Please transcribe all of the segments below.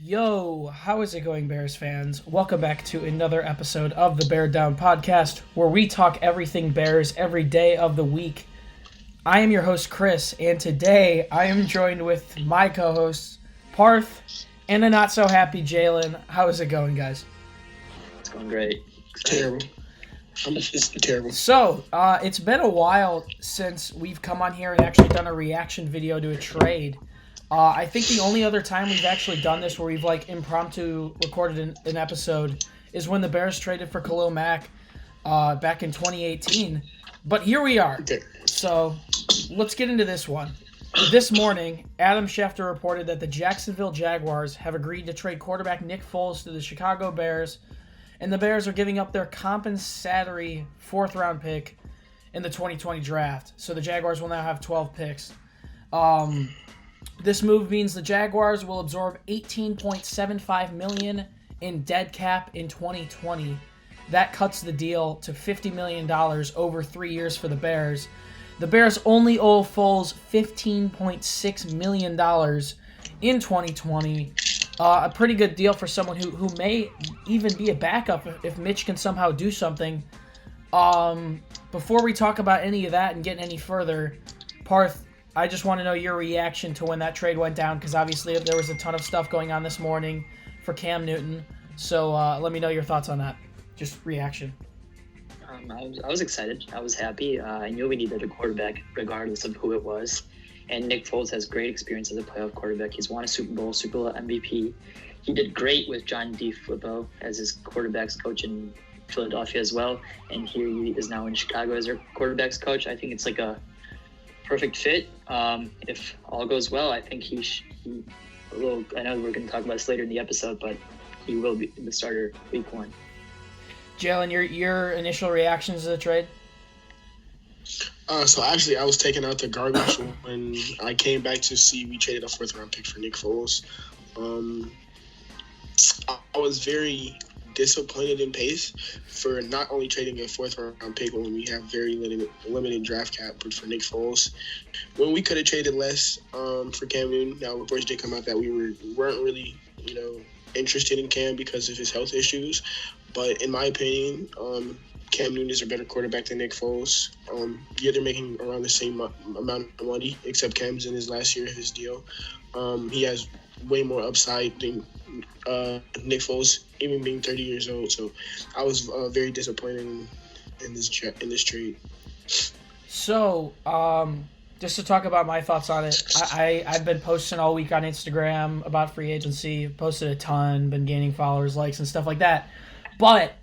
Yo, how is it going, Bears fans? Welcome back to another episode of the Bear Down Podcast, where we talk everything Bears every day of the week. I am your host, Chris, and today I am joined with my co-hosts, Parth, and a not-so-happy Jaylen. How is it going, guys? It's going great. Terrible. It's terrible. So, it's been a while since we've come on here and actually done a reaction video to a trade. I think the only other time we've actually done this where we've impromptu recorded an episode is when the Bears traded for Khalil Mack back in 2018. But here we are. So let's get into this one. This morning, Adam Schefter reported that the Jacksonville Jaguars have agreed to trade quarterback Nick Foles to the Chicago Bears, and the Bears are giving up their compensatory fourth-round pick in the 2020 draft. So the Jaguars will now have 12 picks. This move means the Jaguars will absorb $18.75 million in dead cap in 2020. That cuts the deal to $50 million over 3 years for the Bears. The Bears only owe Foles $15.6 million in 2020. A pretty good deal for someone who may even be a backup if Mitch can somehow do something. Before we talk about any of that and get any further, Parth, I just want to know your reaction to when that trade went down, because obviously there was a ton of stuff going on this morning for Cam Newton. So let me know your thoughts on that. Just reaction. I was excited. I was happy. I knew we needed a quarterback regardless of who it was. And Nick Foles has great experience as a playoff quarterback. He's won a Super Bowl MVP. He did great with John DeFilippo as his quarterbacks coach in Philadelphia as well. And here he is now in Chicago as their quarterbacks coach. I think it's like a perfect fit. If all goes well, I think I know we're going to talk about this later in the episode, but he will be the starter week 1. Jaylen, your initial reactions to the trade? So actually, I was taking out the garbage when I came back to see we traded a fourth-round pick for Nick Foles. I was very disappointed in Pace for not only trading a fourth-round pick when we have very limited draft cap, but for Nick Foles, when we could have traded less for Cam Newton. Now, reports did come out that we weren't really, interested in Cam because of his health issues. But in my opinion, Cam Newton is a better quarterback than Nick Foles. Yeah, they're making around the same amount of money, except Cam's in his last year of his deal. He has way more upside than Nick Foles, even being 30 years old. So I was very disappointed in this trade. So, just to talk about my thoughts on it, I've been posting all week on Instagram about free agency, posted a ton, been gaining followers, likes, and stuff like that. But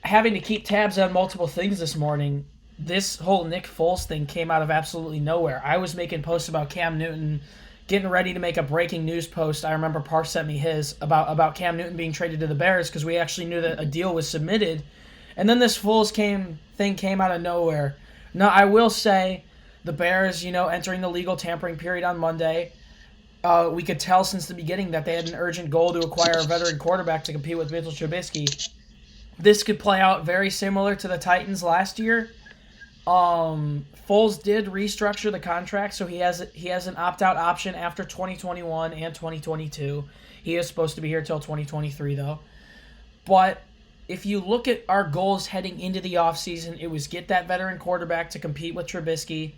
having to keep tabs on multiple things this morning, this whole Nick Foles thing came out of absolutely nowhere. I was making posts about Cam Newton, getting ready to make a breaking news post. I remember Parth sent me his about Cam Newton being traded to the Bears because we actually knew that a deal was submitted. And then this Foles thing came out of nowhere. Now, I will say the Bears, entering the legal tampering period on Monday, we could tell since the beginning that they had an urgent goal to acquire a veteran quarterback to compete with Mitchell Trubisky. This could play out very similar to the Titans last year. Foles did restructure the contract, so he has an opt-out option after 2021 and 2022. He is supposed to be here till 2023, though. But if you look at our goals heading into the offseason, it was get that veteran quarterback to compete with Trubisky.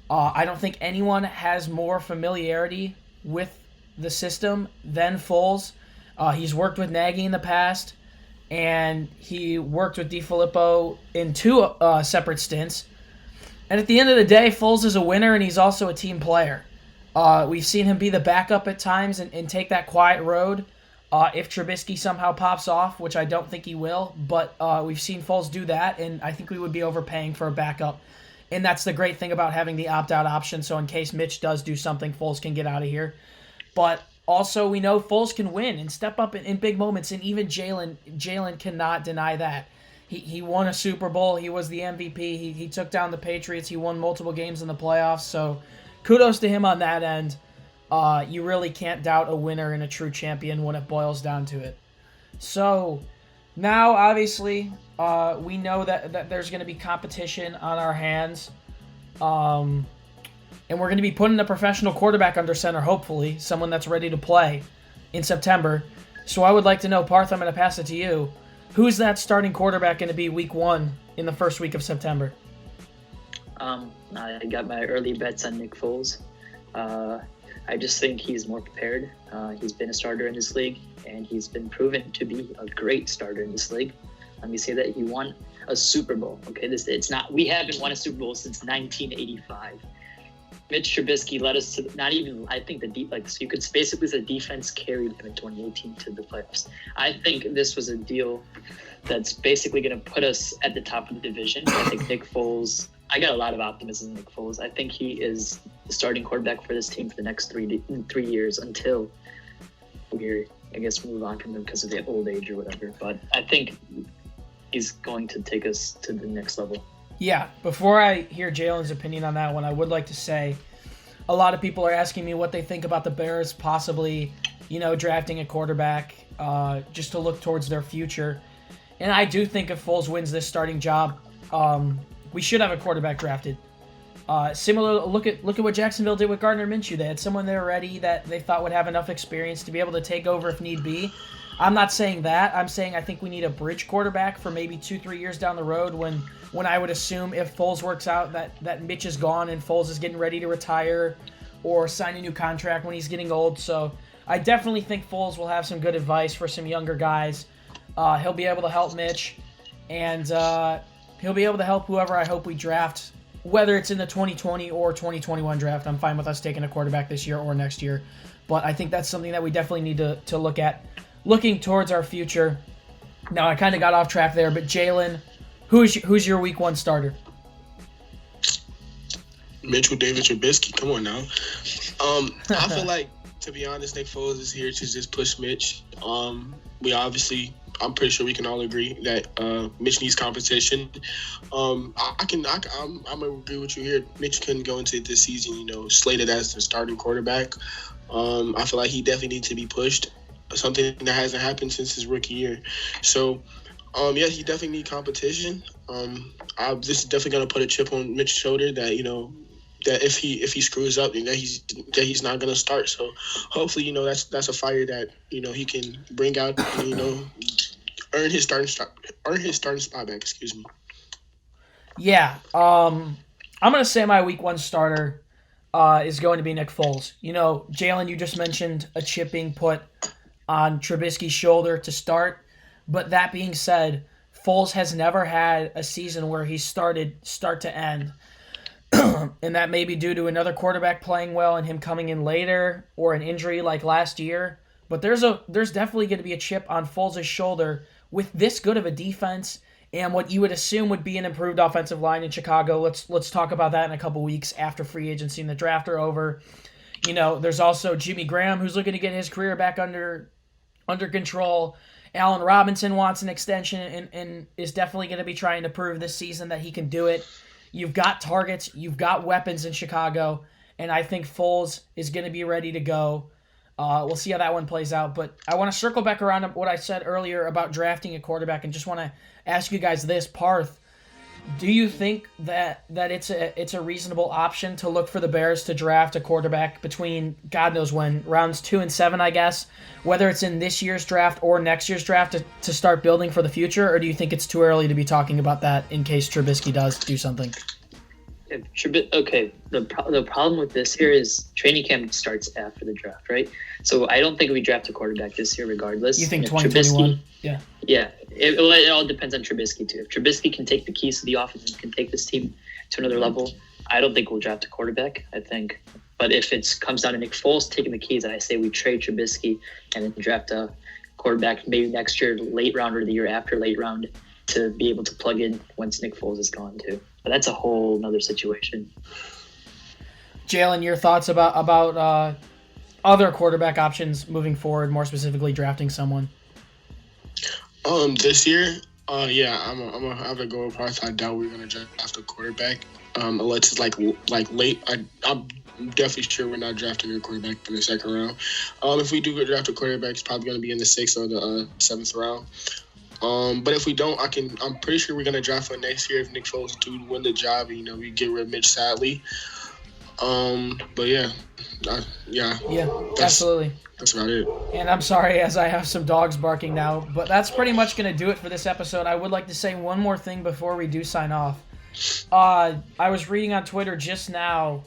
I don't think anyone has more familiarity with the system than Foles. He's worked with Nagy in the past, and he worked with DeFilippo in 2 separate stints. And at the end of the day, Foles is a winner, and he's also a team player. We've seen him be the backup at times and take that quiet road if Trubisky somehow pops off, which I don't think he will. But we've seen Foles do that, and I think we would be overpaying for a backup. And that's the great thing about having the opt-out option, so in case Mitch does do something, Foles can get out of here. But also, we know Foles can win and step up in big moments, and even Jaylen cannot deny that. He won a Super Bowl. He was the MVP. He took down the Patriots. He won multiple games in the playoffs, so kudos to him on that end. You really can't doubt a winner and a true champion when it boils down to it. So now, obviously, we know that there's going to be competition on our hands. And we're going to be putting a professional quarterback under center, hopefully, someone that's ready to play. in September. So I would like to know, Parth, I'm going to pass it to you. Who's that starting quarterback going to be week 1 in the first week of September? I got my early bets on Nick Foles. I just think he's more prepared. He's been a starter in this league, and he's been proven to be a great starter in this league. Let me say that he won a Super Bowl. Okay, we haven't won a Super Bowl since 1985. Mitch Trubisky led us to you could basically say defense carried him in 2018 to the playoffs. I think this was a deal that's basically going to put us at the top of the division. I think Nick Foles, I got a lot of optimism in Nick Foles. I think he is the starting quarterback for this team for the next 3 years until we, I guess, move on from him because of the old age or whatever. But I think he's going to take us to the next level. Yeah, before I hear Jaylen's opinion on that one, I would like to say a lot of people are asking me what they think about the Bears possibly, drafting a quarterback just to look towards their future. And I do think if Foles wins this starting job, we should have a quarterback drafted. Similar, look at what Jacksonville did with Gardner Minshew. They had someone there ready that they thought would have enough experience to be able to take over if need be. I'm not saying that. I'm saying I think we need a bridge quarterback for maybe 2-3 years down the road when I would assume if Foles works out that Mitch is gone and Foles is getting ready to retire or sign a new contract when he's getting old. So I definitely think Foles will have some good advice for some younger guys. He'll be able to help Mitch, and he'll be able to help whoever I hope we draft, whether it's in the 2020 or 2021 draft. I'm fine with us taking a quarterback this year or next year. But I think that's something that we definitely need to look at, looking towards our future. Now, I kind of got off track there, but Jaylen, who's your week 1 starter? Mitchell David Trubisky. Come on now. I feel like, to be honest, Nick Foles is here to just push Mitch. I'm pretty sure we can all agree that Mitch needs competition. I'm gonna agree with you here. Mitch couldn't go into this season, slated as the starting quarterback. I feel like he definitely needs to be pushed. Something that hasn't happened since his rookie year. So, he definitely needs competition. This is definitely gonna put a chip on Mitch's shoulder that that if he screws up, that he's not gonna start. So hopefully, that's a fire that he can bring out and earn his starting spot back. Excuse me. Yeah, I'm gonna say my week 1 starter is going to be Nick Foles. Jaylen, you just mentioned a chip being put on Trubisky's shoulder to start, but that being said, Foles has never had a season where he started start to end. And that may be due to another quarterback playing well and him coming in later, or an injury like last year. But there's definitely going to be a chip on Foles' shoulder with this good of a defense and what you would assume would be an improved offensive line in Chicago. Let's talk about that in a couple weeks after free agency and the draft are over. There's also Jimmy Graham, who's looking to get his career back under control. Allen Robinson wants an extension and is definitely going to be trying to prove this season that he can do it. You've got targets, you've got weapons in Chicago, and I think Foles is going to be ready to go. We'll see how that one plays out, but I want to circle back around to what I said earlier about drafting a quarterback and just want to ask you guys this. Parth, do you think that it's a reasonable option to look for the Bears to draft a quarterback between God knows when, rounds 2 and 7, I guess, whether it's in this year's draft or next year's draft to start building for the future, or do you think it's too early to be talking about that in case Trubisky does do something? Okay, the problem with this here is training camp starts after the draft, right? So I don't think we draft a quarterback this year regardless. You think 2021? Yeah. It all depends on Trubisky too. If Trubisky can take the keys to the offense and can take this team to another level, I don't think we'll draft a quarterback. I think, but if it comes down to Nick Foles taking the keys, I say we trade Trubisky and then draft a quarterback maybe next year, late round, or the year after late round, to be able to plug in once Nick Foles is gone too. But that's a whole nother situation. Jaylen, your thoughts about other quarterback options moving forward, more specifically drafting someone? This year, I'm gonna have to go with Parth. I doubt we're gonna draft a quarterback. Unless it's like late. I'm definitely sure we're not drafting a quarterback in the second round. If we do draft a quarterback, it's probably gonna be in the 6th or the 7th round. But if we don't, I'm pretty sure we're gonna draft one next year if Nick Foles do win the job. We get rid of Mitch, sadly. But yeah, Absolutely. That's about it. And I'm sorry as I have some dogs barking now, but that's pretty much going to do it for this episode. I would like to say one more thing before we do sign off. I was reading on Twitter just now,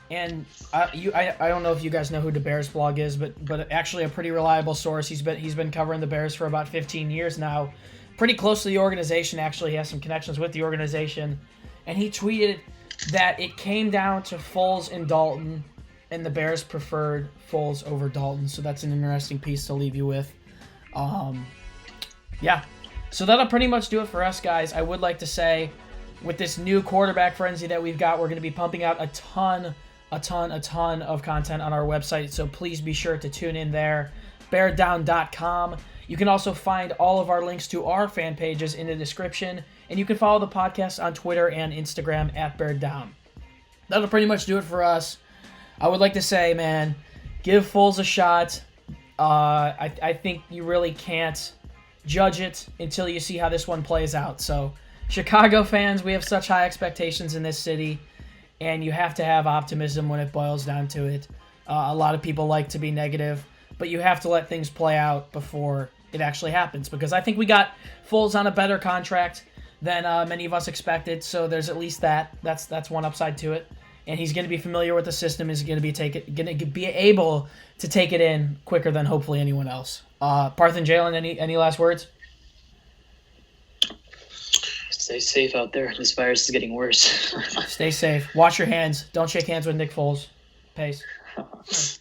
and I don't know if you guys know who the Bears blog is, but actually a pretty reliable source. He's been covering the Bears for about 15 years now, pretty close to the organization. Actually, he has some connections with the organization, and he tweeted that it came down to Foles and Dalton, and the Bears preferred Foles over Dalton. So that's an interesting piece to leave you with. Yeah. So that'll pretty much do it for us, guys. I would like to say, with this new quarterback frenzy that we've got, we're going to be pumping out a ton of content on our website. So please be sure to tune in there. beardown.com. You can also find all of our links to our fan pages in the description. And you can follow the podcast on Twitter and Instagram at beardown. That'll pretty much do it for us. I would like to say, man, give Foles a shot. I think you really can't judge it until you see how this one plays out. So, Chicago fans, we have such high expectations in this city, and you have to have optimism when it boils down to it. A lot of people like to be negative, but you have to let things play out before it actually happens, because I think we got Foles on a better contract than many of us expected, so there's at least that. That's one upside to it. And he's going to be familiar with the system. Is going to be able to take it in quicker than hopefully anyone else. Parth and Jaylen, any last words? Stay safe out there. This virus is getting worse. Stay safe. Wash your hands. Don't shake hands with Nick Foles. Peace.